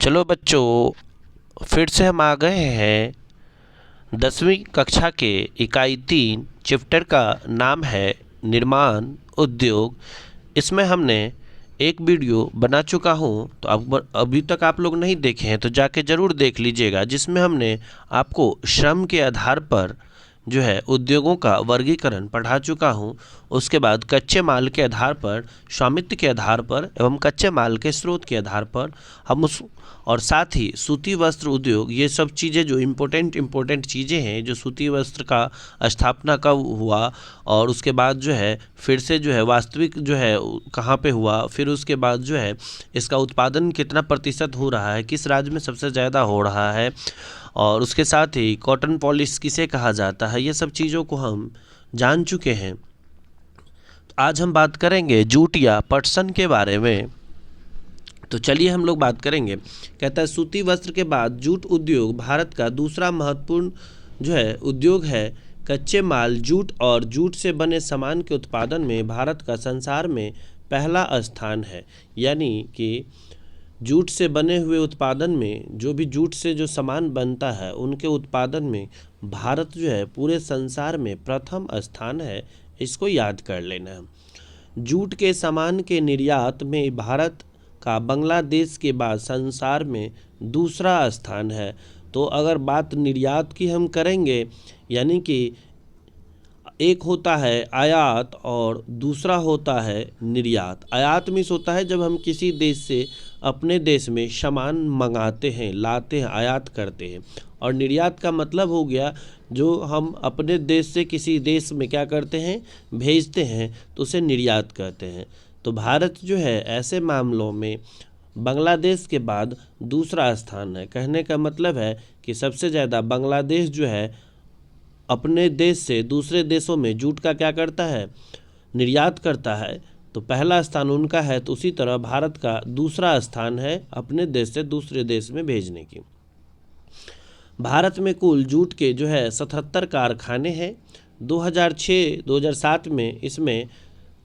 चलो बच्चों, फिर से हम आ गए हैं 10वीं कक्षा के इकाई 3 चैप्टर का नाम है निर्माण उद्योग। इसमें हमने एक वीडियो बना चुका हूँ, तो अब अभी तक आप लोग नहीं देखे हैं तो जाके ज़रूर देख लीजिएगा, जिसमें हमने आपको श्रम के आधार पर जो है उद्योगों का वर्गीकरण पढ़ा चुका हूँ। उसके बाद कच्चे माल के आधार पर, स्वामित्व के आधार पर एवं कच्चे माल के स्रोत के आधार पर हम उस और साथ ही सूती वस्त्र उद्योग, ये सब चीज़ें जो इम्पोर्टेंट चीज़ें हैं, जो सूती वस्त्र का स्थापना कब हुआ और उसके बाद जो है फिर से जो है वास्तविक जो है कहाँ पे हुआ, फिर उसके बाद जो है इसका उत्पादन कितना प्रतिशत हो रहा है, किस राज्य में सबसे ज़्यादा हो रहा है, और उसके साथ ही कॉटन पॉलिश किसे कहा जाता है, ये सब चीज़ों को हम जान चुके हैं। तो आज हम बात करेंगे जूट या पटसन के बारे में। तो चलिए हम लोग बात करेंगे। कहता है सूती वस्त्र के बाद जूट उद्योग भारत का दूसरा महत्वपूर्ण जो है उद्योग है। कच्चे माल जूट और जूट से बने सामान के उत्पादन में भारत का संसार में पहला स्थान है। यानी कि जूट से बने हुए उत्पादन में, जो भी जूट से जो सामान बनता है उनके उत्पादन में भारत जो है पूरे संसार में प्रथम स्थान है। इसको याद कर लेना। जूट के सामान के निर्यात में भारत का बांग्लादेश के बाद संसार में दूसरा स्थान है। तो अगर बात निर्यात की हम करेंगे, यानी कि एक होता है आयात और दूसरा होता है निर्यात। आयात मीन्स होता है जब हम किसी देश से अपने देश में सामान मंगाते हैं, लाते हैं, आयात करते हैं। और निर्यात का मतलब हो गया जो हम अपने देश से किसी देश में क्या करते हैं, भेजते हैं, तो उसे निर्यात कहते हैं। तो भारत जो है ऐसे मामलों में बांग्लादेश के बाद दूसरा स्थान है। कहने का मतलब है कि सबसे ज़्यादा बांग्लादेश जो है अपने देश से दूसरे देशों में जूट का क्या करता है, निर्यात करता है। तो पहला स्थान उनका है, तो उसी तरह भारत का दूसरा स्थान है अपने देश से दूसरे देश में भेजने की। भारत में कुल जूट के जो है 77 कारखाने हैं। 2006-2007 में इसमें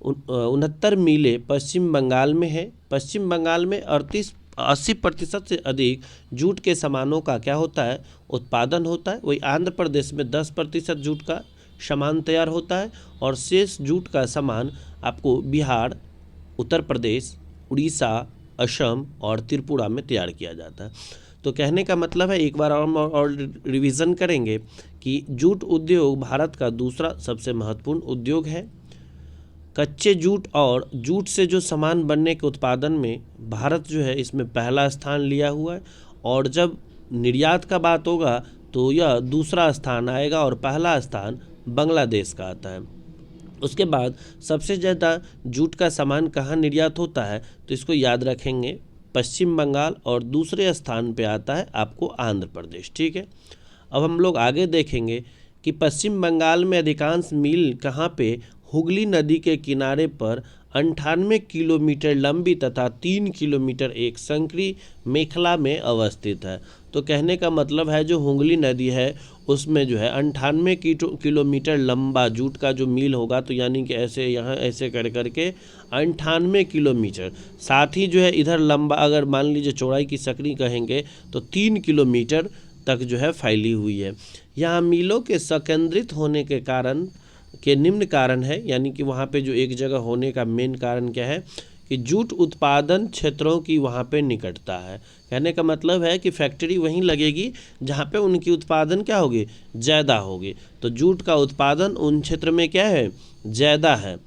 69 मिलें पश्चिम बंगाल में है। पश्चिम बंगाल में 80% से अधिक जूट के सामानों का क्या होता है, उत्पादन होता है। वही आंध्र प्रदेश में 10% जूट का सामान तैयार होता है और शेष जूट का सामान आपको बिहार, उत्तर प्रदेश, उड़ीसा, असम और त्रिपुरा में तैयार किया जाता है। तो कहने का मतलब है, एक बार और रिवीजन करेंगे कि जूट उद्योग भारत का दूसरा सबसे महत्वपूर्ण उद्योग है। कच्चे जूट और जूट से जो सामान बनने के उत्पादन में भारत जो है इसमें पहला स्थान लिया हुआ है। और जब निर्यात का बात होगा तो यह दूसरा स्थान आएगा और पहला स्थान बांग्लादेश का आता है। उसके बाद सबसे ज़्यादा जूट का सामान कहाँ निर्यात होता है, तो इसको याद रखेंगे, पश्चिम बंगाल, और दूसरे स्थान पे आता है आपको आंध्र प्रदेश। ठीक है, अब हम लोग आगे देखेंगे कि पश्चिम बंगाल में अधिकांश मिल कहाँ पे, हुगली नदी के किनारे पर 98 किलोमीटर लंबी तथा 3 किलोमीटर एक संकरी मेखला में अवस्थित है। तो कहने का मतलब है जो हुगली नदी है उसमें जो है 98 किलोमीटर लंबा जूट का जो मिल होगा, तो यानी कि ऐसे यहाँ ऐसे कर करके 98 किलोमीटर, साथ ही जो है इधर लंबा अगर मान लीजिए चौड़ाई की सकरी कहेंगे तो 3 किलोमीटर तक जो है फैली हुई है। यहाँ मिलों के संकेंद्रित होने के कारण के निम्न कारण है, यानी कि वहाँ पे जो एक जगह होने का मेन कारण क्या है कि जूट उत्पादन क्षेत्रों की वहाँ पे निकटता है। कहने का मतलब है कि फैक्ट्री वहीं लगेगी जहाँ पे उनकी उत्पादन क्या होगी, ज़्यादा होगी। तो जूट का उत्पादन उन क्षेत्र में क्या है, ज़्यादा है।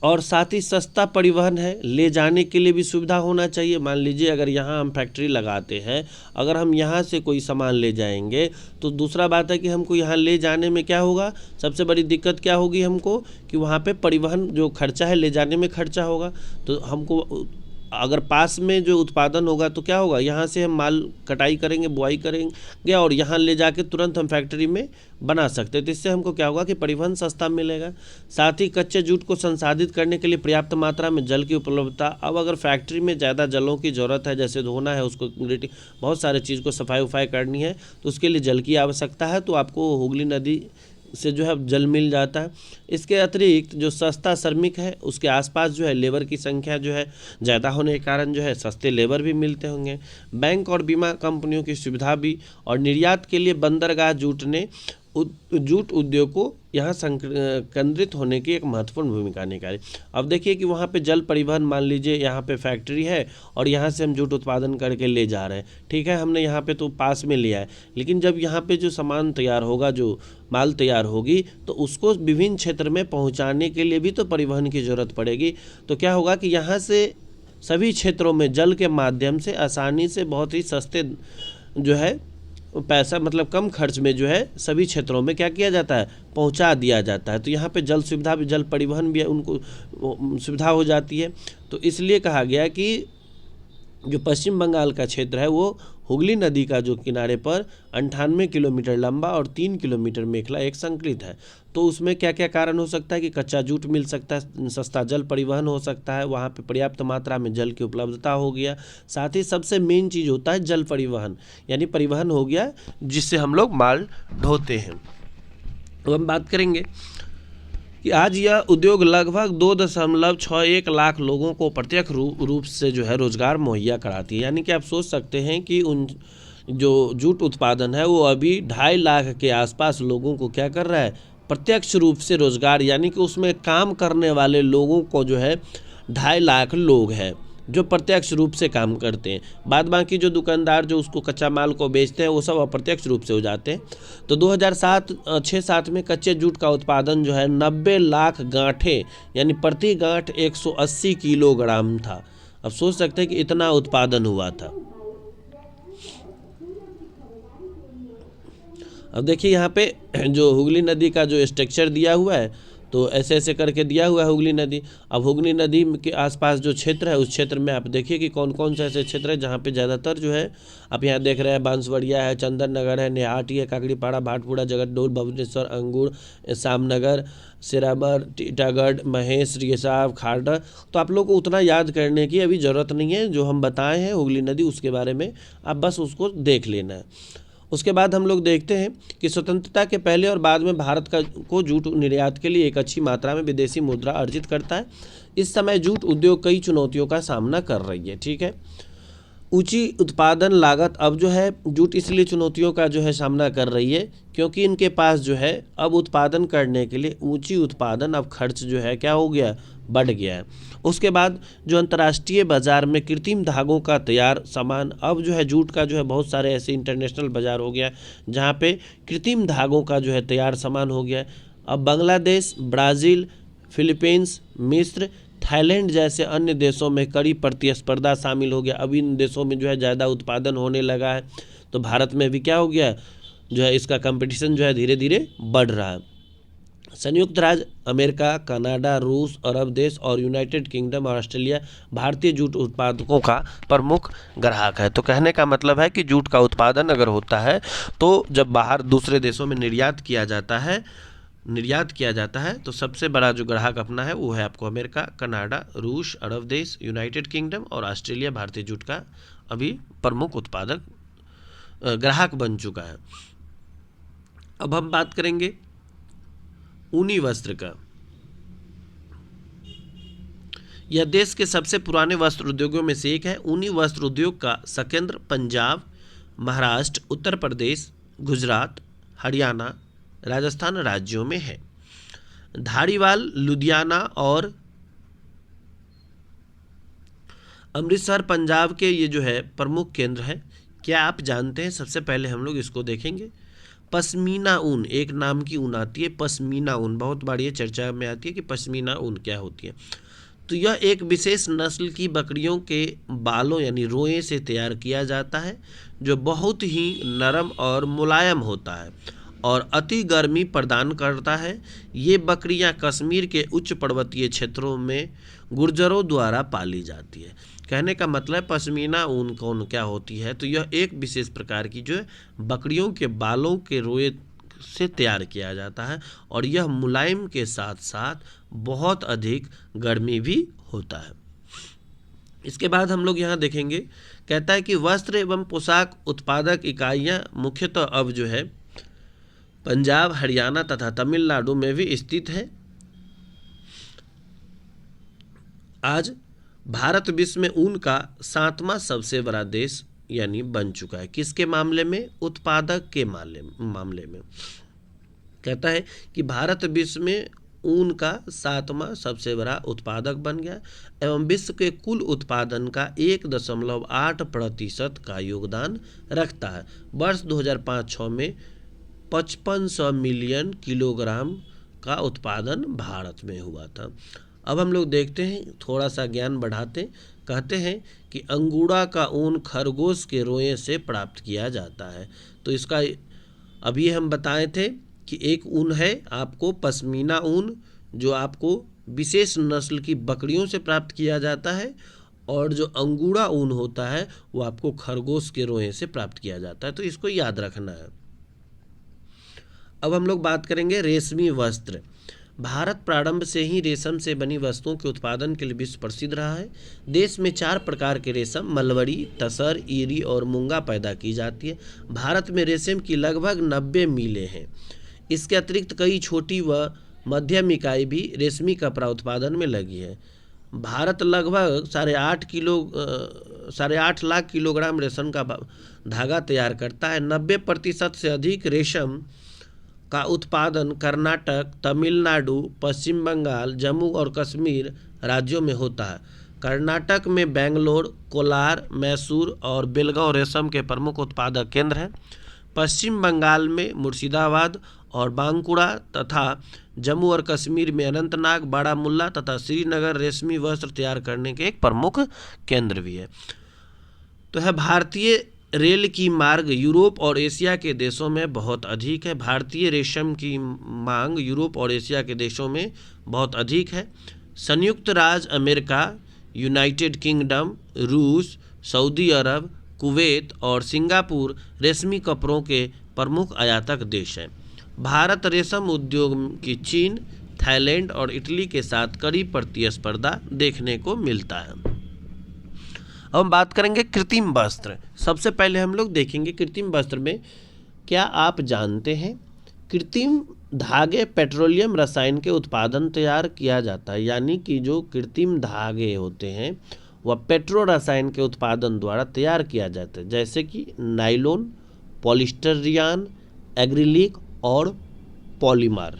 और साथ ही सस्ता परिवहन है, ले जाने के लिए भी सुविधा होना चाहिए। मान लीजिए अगर यहाँ हम फैक्ट्री लगाते हैं, अगर हम यहाँ से कोई सामान ले जाएंगे तो दूसरा बात है कि हमको यहाँ ले जाने में क्या होगा, सबसे बड़ी दिक्कत क्या होगी हमको कि वहाँ पे परिवहन जो खर्चा है, ले जाने में खर्चा होगा। तो हमको अगर पास में जो उत्पादन होगा तो क्या होगा, यहाँ से हम माल कटाई करेंगे, बुआई करेंगे और यहाँ ले जाके तुरंत हम फैक्ट्री में बना सकते हैं। तो इससे हमको क्या होगा कि परिवहन सस्ता मिलेगा। साथ ही कच्चे जूट को संसाधित करने के लिए पर्याप्त मात्रा में जल की उपलब्धता। अब अगर फैक्ट्री में ज़्यादा जलों की ज़रूरत है, जैसे धोना है, उसको बहुत सारे चीज़ को सफाई उफाई करनी है, तो उसके लिए जल की आवश्यकता है। तो आपको हुगली नदी से जो है जल मिल जाता है। इसके अतिरिक्त जो सस्ता श्रमिक है उसके आसपास जो है लेबर की संख्या जो है ज़्यादा होने के कारण जो है सस्ते लेबर भी मिलते होंगे। बैंक और बीमा कंपनियों की सुविधा भी, और निर्यात के लिए बंदरगाह जूट उद्योग को यहाँ केंद्रित होने की एक महत्वपूर्ण भूमिका निभाई। अब देखिए कि वहाँ पे जल परिवहन, मान लीजिए यहाँ पे फैक्ट्री है और यहाँ से हम जूट उत्पादन करके ले जा रहे हैं, ठीक है, हमने यहाँ पे तो पास में लिया है, लेकिन जब यहाँ पे जो सामान तैयार होगा, जो माल तैयार होगी, तो उसको विभिन्न क्षेत्र में पहुँचाने के लिए भी तो परिवहन की ज़रूरत पड़ेगी। तो क्या होगा कि यहाँ से सभी क्षेत्रों में जल के माध्यम से आसानी से बहुत ही सस्ते जो है पैसा, मतलब कम खर्च में जो है सभी क्षेत्रों में क्या किया जाता है, पहुंचा दिया जाता है। तो यहाँ पे जल सुविधा भी, जल परिवहन भी उनको सुविधा हो जाती है। तो इसलिए कहा गया कि जो पश्चिम बंगाल का क्षेत्र है वो हुगली नदी का जो किनारे पर 98 किलोमीटर लंबा और 3 किलोमीटर मेखला एक संकलित है। तो उसमें क्या क्या कारण हो सकता है कि कच्चा जूट मिल सकता है, सस्ता जल परिवहन हो सकता है, वहाँ पे पर्याप्त मात्रा में जल की उपलब्धता हो गया, साथ ही सबसे मेन चीज़ होता है जल परिवहन, यानी परिवहन हो गया जिससे हम लोग माल ढोते हैं। तो हम बात करेंगे कि आज यह उद्योग लगभग 2.61 लाख लोगों को प्रत्यक्ष रूप से जो है रोजगार मुहैया कराती है। यानी कि आप सोच सकते हैं कि उन जो जूट उत्पादन है वो अभी 2.5 लाख के आसपास लोगों को क्या कर रहा है, प्रत्यक्ष रूप से रोजगार, यानी कि उसमें काम करने वाले लोगों को जो है 2.5 लाख लोग हैं जो प्रत्यक्ष रूप से काम करते हैं। बाद बाकी जो दुकानदार जो उसको कच्चा माल को बेचते हैं वो सब अप्रत्यक्ष रूप से हो जाते हैं। तो 2006-7 में कच्चे जूट का उत्पादन जो है 90 लाख गांठें, यानी प्रति गांठ 180 किलोग्राम था। अब सोच सकते हैं कि इतना उत्पादन हुआ था। अब देखिए यहाँ पे जो हुगली नदी का जो स्ट्रक्चर दिया हुआ है, तो ऐसे ऐसे करके दिया हुआ है हुगली नदी। अब हुगली नदी के आसपास जो क्षेत्र है उस क्षेत्र में आप देखिए कि कौन कौन से ऐसे क्षेत्र है जहाँ पे ज़्यादातर जो है आप यहाँ देख रहे हैं, बांसवड़िया है, चंदन नगर है, नेहाटी है, काकड़ीपाड़ा, भाटपुरा, जगतडोल, भुवनेश्वर, अंगूर, सामनगर, सिरामर, टीटागढ़, महेश, रिसाव, खारडा। तो आप लोग को उतना याद करने की अभी ज़रूरत नहीं है, जो हम बताए हैं हुगली नदी उसके बारे में आप बस उसको देख लेना है। उसके बाद हम लोग देखते हैं कि स्वतंत्रता के पहले और बाद में भारत को जूट निर्यात के लिए एक अच्छी मात्रा में विदेशी मुद्रा अर्जित करता है। इस समय जूट उद्योग कई चुनौतियों का सामना कर रही है, ठीक है। ऊंची उत्पादन लागत, अब जो है जूट इसलिए चुनौतियों का जो है सामना कर रही है क्योंकि इनके पास जो है अब उत्पादन करने के लिए ऊंची उत्पादन, अब खर्च जो है क्या हो गया, बढ़ गया है। उसके बाद जो अंतर्राष्ट्रीय बाज़ार में कृत्रिम धागों का तैयार सामान, अब जो है जूट का जो है बहुत सारे ऐसे इंटरनेशनल बाज़ार हो गया जहाँ पे कृत्रिम धागों का जो है तैयार सामान हो गया। अब बांग्लादेश, ब्राज़ील, फिलीपींस, मिस्र, थाईलैंड जैसे अन्य देशों में कड़ी प्रतिस्पर्धा शामिल हो गया। अब इन देशों में जो है ज़्यादा उत्पादन होने लगा है, तो भारत में भी क्या हो गया, जो है इसका कंपटीशन जो है धीरे धीरे बढ़ रहा है। संयुक्त राज्य अमेरिका, कनाडा, रूस, अरब देश और यूनाइटेड किंगडम और ऑस्ट्रेलिया भारतीय जूट उत्पादकों का प्रमुख ग्राहक है। तो कहने का मतलब है कि जूट का उत्पादन अगर होता है तो जब बाहर दूसरे देशों में निर्यात किया जाता है तो सबसे बड़ा जो ग्राहक अपना है वो है आपको अमेरिका, कनाडा, रूस, अरब देश, यूनाइटेड किंगडम और ऑस्ट्रेलिया भारतीय जूट का अभी प्रमुख उत्पादक ग्राहक बन चुका है। अब हम बात करेंगे ऊनी वस्त्र का। यह देश के सबसे पुराने वस्त्र उद्योगों में से एक है। ऊनी वस्त्र उद्योग का संकेंद्र पंजाब, महाराष्ट्र, उत्तर प्रदेश, गुजरात, हरियाणा, राजस्थान राज्यों में है। धारीवाल, लुधियाना और अमृतसर पंजाब के ये जो है प्रमुख केंद्र है। क्या आप जानते हैं, सबसे पहले हम लोग इसको देखेंगे, पश्मीना ऊन, एक नाम की ऊन आती है पश्मीना ऊन, बहुत बार ये चर्चा में आती है कि पश्मीना ऊन क्या होती है। तो यह एक विशेष नस्ल की बकरियों के बालों यानी रोए से तैयार किया जाता है, जो बहुत ही नरम और मुलायम होता है और अति गर्मी प्रदान करता है। ये बकरियां कश्मीर के उच्च पर्वतीय क्षेत्रों में गुर्जरों द्वारा पाली जाती है। कहने का मतलब पश्मीना ऊन कौन क्या होती है, तो यह एक विशेष प्रकार की जो है बकरियों के बालों के रोए से तैयार किया जाता है और यह मुलायम के साथ साथ बहुत अधिक गर्मी भी होता है। इसके बाद हम लोग यहाँ देखेंगे, कहता है कि वस्त्र एवं पोशाक उत्पादक इकाइयाँ मुख्यतः अब जो है पंजाब, हरियाणा तथा तमिलनाडु में भी स्थित है। आज भारत विश्व में ऊन का 7वां सबसे बड़ा देश यानी बन चुका है। किसके मामले में? उत्पादक के मामले में। कहता है कि भारत विश्व में ऊन का 7वां सबसे बड़ा उत्पादक बन गया एवं विश्व के कुल उत्पादन का 1.8% का योगदान रखता है। वर्ष 2005-06 में 5500 मिलियन किलोग्राम का उत्पादन भारत में हुआ था। अब हम लोग देखते हैं, थोड़ा सा ज्ञान बढ़ाते। कहते हैं कि अंगूरा का ऊन खरगोश के रोए से प्राप्त किया जाता है। तो इसका अभी हम बताए थे कि एक ऊन है आपको पश्मीना ऊन, जो आपको विशेष नस्ल की बकरियों से प्राप्त किया जाता है, और जो अंगूरा ऊन होता है वो आपको खरगोश के रोए से प्राप्त किया जाता है। तो इसको याद रखना है। अब हम लोग बात करेंगे रेशमी वस्त्र। भारत प्रारंभ से ही रेशम से बनी वस्तुओं के उत्पादन के लिए विश्व प्रसिद्ध रहा है। देश में 4 प्रकार के रेशम मलबरी, तसर, ईरी और मूंगा पैदा की जाती है। भारत में रेशम की लगभग 90 मिलें हैं। इसके अतिरिक्त कई छोटी व मध्यम इकाई भी रेशमी कपड़ा उत्पादन में लगी है। भारत लगभग 8.5 लाख किलोग्राम रेशम का धागा तैयार करता है। 90% से अधिक रेशम का उत्पादन कर्नाटक, तमिलनाडु, पश्चिम बंगाल, जम्मू और कश्मीर राज्यों में होता है। कर्नाटक में बेंगलोर, कोलार, मैसूर और बेलगांव रेशम के प्रमुख उत्पादक केंद्र हैं। पश्चिम बंगाल में मुर्शिदाबाद और बांकुड़ा तथा जम्मू और कश्मीर में अनंतनाग, बारामुल्ला तथा श्रीनगर रेशमी वस्त्र तैयार करने के एक प्रमुख केंद्र भी है। तो है भारतीय रेल की मार्ग यूरोप और एशिया के देशों में बहुत अधिक है। भारतीय रेशम की मांग यूरोप और एशिया के देशों में बहुत अधिक है। संयुक्त राज्य अमेरिका, यूनाइटेड किंगडम, रूस, सऊदी अरब, कुवैत और सिंगापुर रेशमी कपड़ों के प्रमुख आयातक देश हैं। भारत रेशम उद्योग की चीन, थाईलैंड और इटली के साथ कड़ी प्रतिस्पर्धा देखने को मिलता है। अब हम बात करेंगे कृत्रिम वस्त्र। सबसे पहले हम लोग देखेंगे कृत्रिम वस्त्र में क्या आप जानते हैं कृत्रिम धागे पेट्रोलियम रसायन के उत्पादन तैयार किया जाता है। यानी कि जो कृत्रिम धागे होते हैं वह पेट्रो रसायन के उत्पादन द्वारा तैयार किया जाता है, जैसे कि नायलॉन, पॉलिस्टर रियान, एक्रिलिक और पॉलीमर।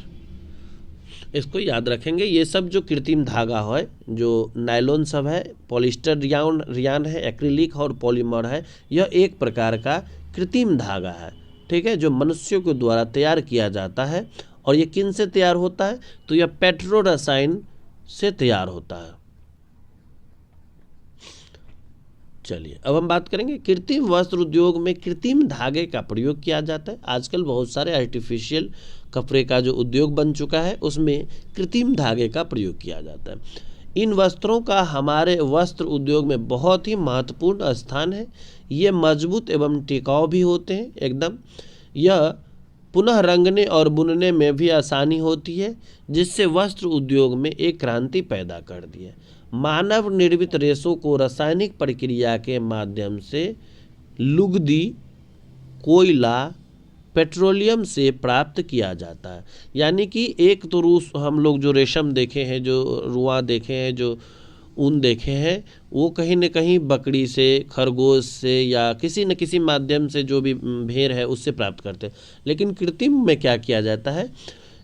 इसको याद रखेंगे। ये सब जो कृत्रिम धागा है, जो नायलॉन सब है, पॉलिस्टर रियान है, एक्रिलिक और पॉलीमर है, यह एक प्रकार का कृत्रिम धागा है, ठीक है, जो मनुष्यों के द्वारा तैयार किया जाता है। और ये किन से तैयार होता है? तो यह पेट्रो रसायन से तैयार होता है। चलिए अब हम बात करेंगे कृत्रिम वस्त्र उद्योग में कृत्रिम धागे का प्रयोग किया जाता है। आजकल बहुत सारे आर्टिफिशियल कपड़े का जो उद्योग बन चुका है उसमें कृत्रिम धागे का प्रयोग किया जाता है। इन वस्त्रों का हमारे वस्त्र उद्योग में बहुत ही महत्वपूर्ण स्थान है। ये मजबूत एवं टिकाऊ भी होते हैं एकदम। यह पुनः रंगने और बुनने में भी आसानी होती है, जिससे वस्त्र उद्योग में एक क्रांति पैदा कर दी है। मानव निर्मित रेशों को रासायनिक प्रक्रिया के माध्यम से लुगदी, कोयला, पेट्रोलियम से प्राप्त किया जाता है। यानी कि एक तो रूस हम लोग जो रेशम देखे हैं, जो रुआ देखे हैं, जो ऊन देखे हैं, वो कहीं न कहीं बकरी से, खरगोश से या किसी न किसी माध्यम से जो भी भेड़ है उससे प्राप्त करते हैं। लेकिन कृत्रिम में क्या किया जाता है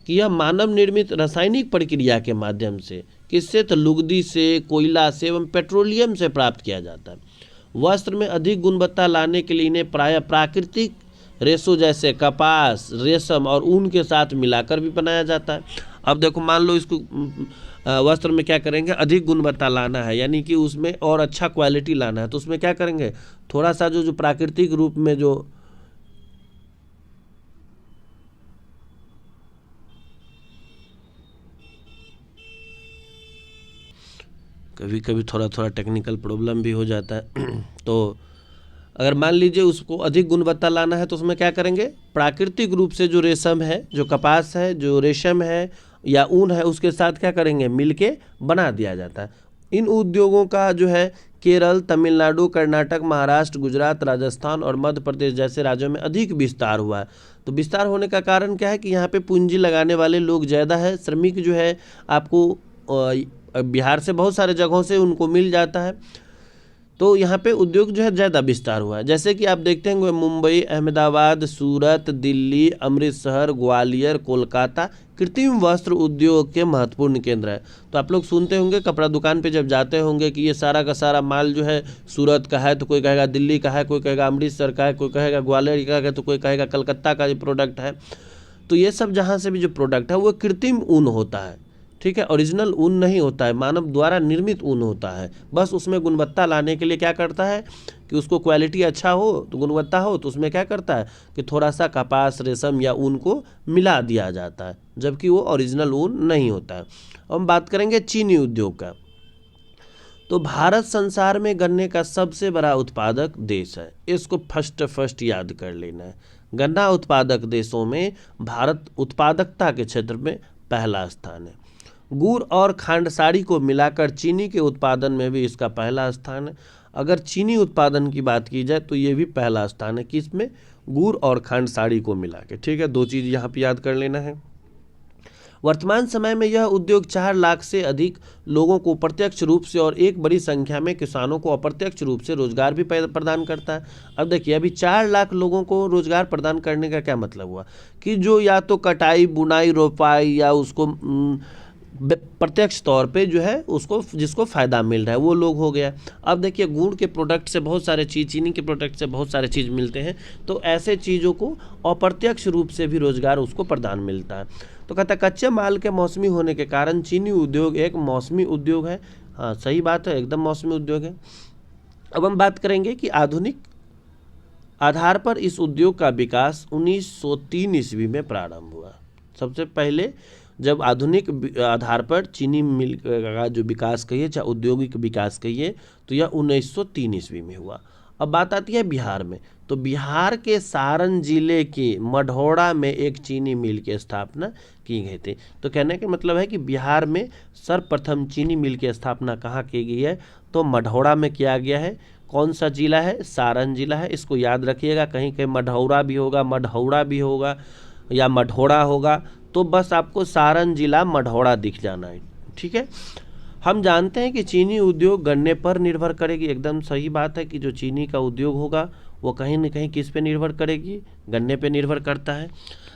कि यह मानव निर्मित रासायनिक प्रक्रिया के माध्यम से, किससे? तो लुगदी से, कोयला से एवं पेट्रोलियम से प्राप्त किया जाता है। वस्त्र में अधिक गुणवत्ता लाने के लिए इन्हें प्रायः प्राकृतिक रेशों जैसे कपास, रेशम और ऊन के साथ मिलाकर भी बनाया जाता है। अब देखो, मान लो इसको वस्त्र में क्या करेंगे, अधिक गुणवत्ता लाना है, यानी कि उसमें और अच्छा क्वालिटी लाना है, तो उसमें क्या करेंगे, थोड़ा सा जो प्राकृतिक रूप में जो कभी कभी थोड़ा टेक्निकल प्रॉब्लम भी हो जाता है। तो अगर मान लीजिए उसको अधिक गुणवत्ता लाना है तो उसमें क्या करेंगे, प्राकृतिक रूप से जो रेशम है, जो कपास है, जो रेशम है या ऊन है, उसके साथ क्या करेंगे, मिलके बना दिया जाता है। इन उद्योगों का जो है केरल, तमिलनाडु, कर्नाटक, महाराष्ट्र, गुजरात, राजस्थान और मध्य प्रदेश जैसे राज्यों में अधिक विस्तार हुआ है। तो विस्तार होने का कारण क्या है कि यहाँ पे पूंजी लगाने वाले लोग ज़्यादा है, श्रमिक जो है आपको बिहार से बहुत सारे जगहों से उनको मिल जाता है, तो यहाँ पे उद्योग जो है ज़्यादा विस्तार हुआ है। जैसे कि आप देखते हैं मुंबई, अहमदाबाद, सूरत, दिल्ली, अमृतसर, ग्वालियर, कोलकाता कृत्रिम वस्त्र उद्योग के महत्वपूर्ण केंद्र है। तो आप लोग सुनते होंगे कपड़ा दुकान पे जब जाते होंगे कि ये सारा का सारा माल जो है सूरत का है, तो कोई कहेगा दिल्ली का है, कोई कहेगा अमृतसर का है, कोई कहेगा ग्वालियर का है, तो कोई कहेगा कलकत्ता का ये प्रोडक्ट है। तो ये सब जहाँ से भी जो प्रोडक्ट है वो कृत्रिम ऊन होता है, ठीक है, ओरिजिनल ऊन नहीं होता है, मानव द्वारा निर्मित ऊन होता है। बस उसमें गुणवत्ता लाने के लिए क्या करता है कि उसको क्वालिटी अच्छा हो, तो गुणवत्ता हो, तो उसमें क्या करता है कि थोड़ा सा कपास, रेशम या ऊन को मिला दिया जाता है, जबकि वो ओरिजिनल ऊन नहीं होता है। अब हम बात करेंगे चीनी उद्योग का। तो भारत संसार में गन्ने का सबसे बड़ा उत्पादक देश है, इसको फर्स्ट याद कर लेना है। गन्ना उत्पादक देशों में भारत उत्पादकता के क्षेत्र में पहला स्थान है। गुड़ और खांडसारी को मिलाकर चीनी के उत्पादन में भी इसका पहला स्थान है। अगर चीनी उत्पादन की बात की जाए तो ये भी पहला स्थान है, किसमें? गुड़ और खांडसारी को मिला के, ठीक है। दो चीज़ यहाँ पे याद कर लेना है। वर्तमान समय में यह उद्योग 4 लाख से अधिक लोगों को प्रत्यक्ष रूप से और एक बड़ी संख्या में किसानों को अप्रत्यक्ष रूप से रोजगार भी प्रदान करता है। अब देखिए, अभी 4 लाख लोगों को रोजगार प्रदान करने का क्या मतलब हुआ कि जो या तो कटाई, बुनाई, रोपाई या उसको प्रत्यक्ष तौर पे जो है उसको जिसको फ़ायदा मिल रहा है वो लोग हो गया। अब देखिए, गुड़ के प्रोडक्ट से बहुत सारे चीज़, चीनी के प्रोडक्ट से बहुत सारे चीज़ मिलते हैं, तो ऐसे चीज़ों को अप्रत्यक्ष रूप से भी रोजगार उसको प्रदान मिलता है। तो कहता है कच्चे माल के मौसमी होने के कारण चीनी उद्योग एक मौसमी उद्योग है। हाँ, सही बात है, एकदम मौसमी उद्योग है। अब हम बात करेंगे कि आधुनिक आधार पर इस उद्योग का विकास 1903 ईस्वी में प्रारंभ हुआ। सबसे पहले जब आधुनिक आधार पर चीनी मिल का जो विकास कहिए, चाहे औद्योगिक विकास कहिए, तो यह 1903 ईस्वी में हुआ। अब बात आती है बिहार में। तो बिहार के सारण जिले के मढ़ौरा में एक चीनी मिल की स्थापना की गई थी। तो कहने का मतलब है कि बिहार में सर्वप्रथम चीनी मिल की स्थापना कहाँ की गई है? तो मढ़ौरा में किया गया है। कौन सा जिला है? सारण जिला है। इसको याद रखिएगा, कहीं कहीं मढ़ौरा भी होगा, मढ़ौरा भी होगा या मढ़ौरा होगा, तो बस आपको सारण जिला मढ़ौरा दिख जाना है, ठीक है। हम जानते हैं कि चीनी उद्योग गन्ने पर निर्भर करेगी। एकदम सही बात है कि जो चीनी का उद्योग होगा वो कहीं न कहीं किस पे निर्भर करेगी? गन्ने पे निर्भर करता है।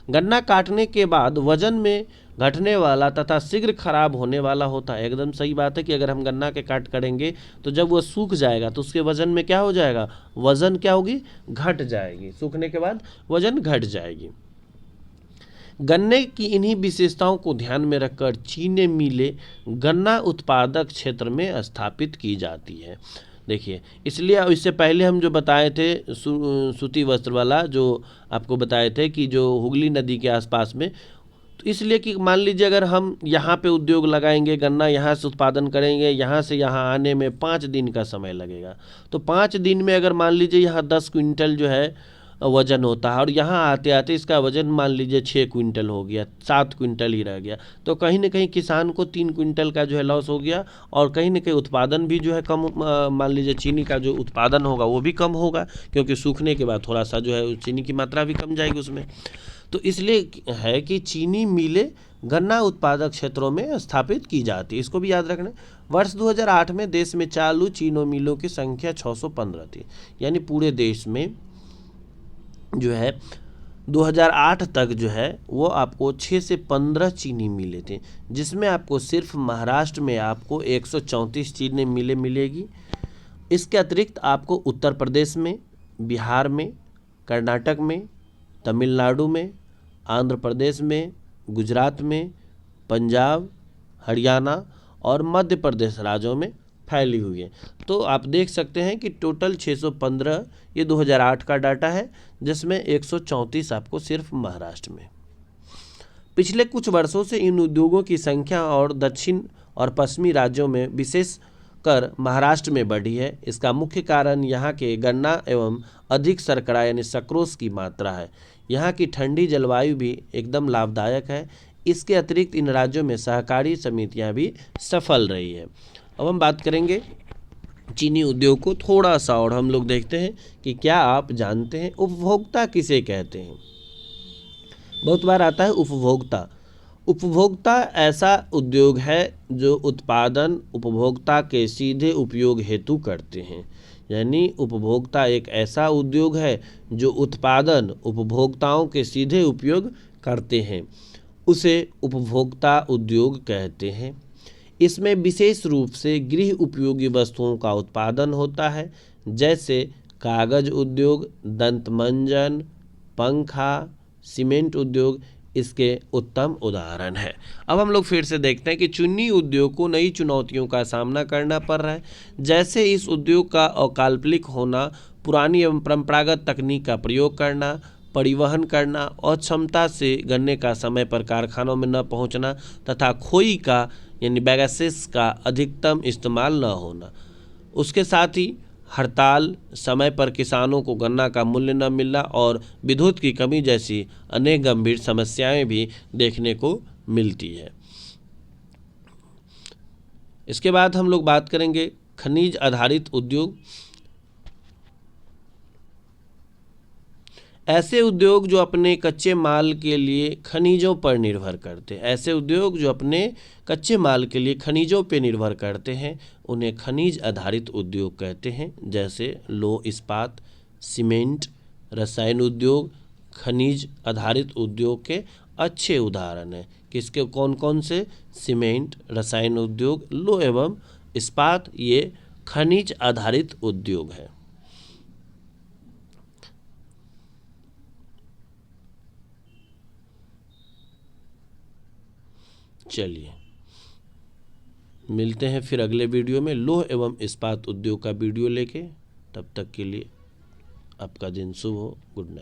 गन्ना काटने के बाद वजन में घटने वाला तथा शीघ्र खराब होने वाला होता है। एकदम सही बात है कि अगर हम गन्ना के काट करेंगे तो जब वो सूख जाएगा तो उसके वजन में क्या हो जाएगा? वजन क्या होगी? घट जाएगी। सूखने के बाद वजन घट जाएगी। गन्ने की इन्हीं विशेषताओं को ध्यान में रखकर चीनी मिलें गन्ना उत्पादक क्षेत्र में स्थापित की जाती है। देखिए, इसलिए इससे पहले हम जो बताए थे सूती वस्त्र वाला जो आपको बताए थे कि जो हुगली नदी के आसपास में, तो इसलिए कि मान लीजिए अगर हम यहाँ पे उद्योग लगाएंगे, गन्ना यहाँ से उत्पादन करेंगे, यहाँ से यहाँ आने में 5 दिन का समय लगेगा। तो 5 दिन में अगर मान लीजिए यहाँ 10 क्विंटल जो है वजन होता है और यहाँ आते आते इसका वजन मान लीजिए 6 क्विंटल हो गया, 7 क्विंटल ही रह गया, तो कहीं ना कहीं किसान को 3 क्विंटल का जो है लॉस हो गया और कहीं ना कहीं उत्पादन भी जो है कम, मान लीजिए चीनी का जो उत्पादन होगा वो भी कम होगा, क्योंकि सूखने के बाद थोड़ा सा जो है चीनी की मात्रा भी कम जाएगी उसमें। तो इसलिए है कि चीनी मिलें गन्ना उत्पादक क्षेत्रों में स्थापित की जाती है, इसको भी याद रखना। वर्ष 2008 में देश में चालू चीनी मिलों की संख्या 615 थी, यानी पूरे देश में जो है 2008 तक जो है वो आपको 6 से 15 चीनी मिले थे, जिसमें आपको सिर्फ महाराष्ट्र में आपको 134 चीनी मिले मिलेगी। इसके अतिरिक्त आपको उत्तर प्रदेश में, बिहार में, कर्नाटक में, तमिलनाडु में, आंध्र प्रदेश में, गुजरात में, पंजाब, हरियाणा और मध्य प्रदेश राज्यों में फैली हुई है। तो आप देख सकते हैं कि टोटल 615 ये 2008 का डाटा है, जिसमें 134 आपको सिर्फ महाराष्ट्र में। पिछले कुछ वर्षों से इन उद्योगों की संख्या और दक्षिण और पश्चिमी राज्यों में विशेष कर महाराष्ट्र में बढ़ी है। इसका मुख्य कारण यहाँ के गन्ना एवं अधिक शर्करा यानी सक्रोज की मात्रा है। यहाँ की ठंडी जलवायु भी एकदम लाभदायक है। इसके अतिरिक्त इन राज्यों में सहकारी समितियाँ भी सफल रही है। अब हम बात करेंगे चीनी उद्योग को थोड़ा सा, और हम लोग देखते हैं कि क्या आप जानते हैं उपभोक्ता किसे कहते हैं। बहुत बार आता है उपभोक्ता। उपभोक्ता ऐसा उद्योग है जो उत्पादन उपभोक्ता के सीधे उपयोग हेतु करते हैं। यानी उपभोक्ता एक ऐसा उद्योग है जो उत्पादन उपभोक्ताओं के सीधे उपयोग करते हैं, उसे उपभोक्ता उद्योग कहते हैं। इसमें विशेष रूप से गृह उपयोगी वस्तुओं का उत्पादन होता है, जैसे कागज उद्योग, दंतमंजन, पंखा, सीमेंट उद्योग इसके उत्तम उदाहरण है। अब हम लोग फिर से देखते हैं कि चीनी उद्योग को नई चुनौतियों का सामना करना पड़ रहा है, जैसे इस उद्योग का अकाल्पनिक होना, पुरानी एवं परंपरागत तकनीक का प्रयोग करना, परिवहन करना, अक्षमता से गन्ने का समय पर कारखानों में न पहुंचना तथा खोई का यानी बैगेसेस का अधिकतम इस्तेमाल न होना। उसके साथ ही हड़ताल, समय पर किसानों को गन्ना का मूल्य न मिलना और विद्युत की कमी जैसी अनेक गंभीर समस्याएं भी देखने को मिलती है। इसके बाद हम लोग बात करेंगे खनिज आधारित उद्योग। ऐसे उद्योग जो अपने कच्चे माल के लिए खनिजों पर निर्भर करते हैं, ऐसे उद्योग जो अपने कच्चे माल के लिए खनिजों पर निर्भर करते हैं, उन्हें खनिज आधारित उद्योग कहते हैं। जैसे लौह इस्पात, सीमेंट, रसायन उद्योग खनिज आधारित उद्योग के अच्छे उदाहरण हैं। किसके कौन कौन से? सीमेंट, रसायन उद्योग, लौह एवं इस्पात, ये खनिज आधारित उद्योग है। चलिए मिलते हैं फिर अगले वीडियो में लौह एवं इस्पात उद्योग का वीडियो लेके। तब तक के लिए आपका दिन शुभ हो। Good night.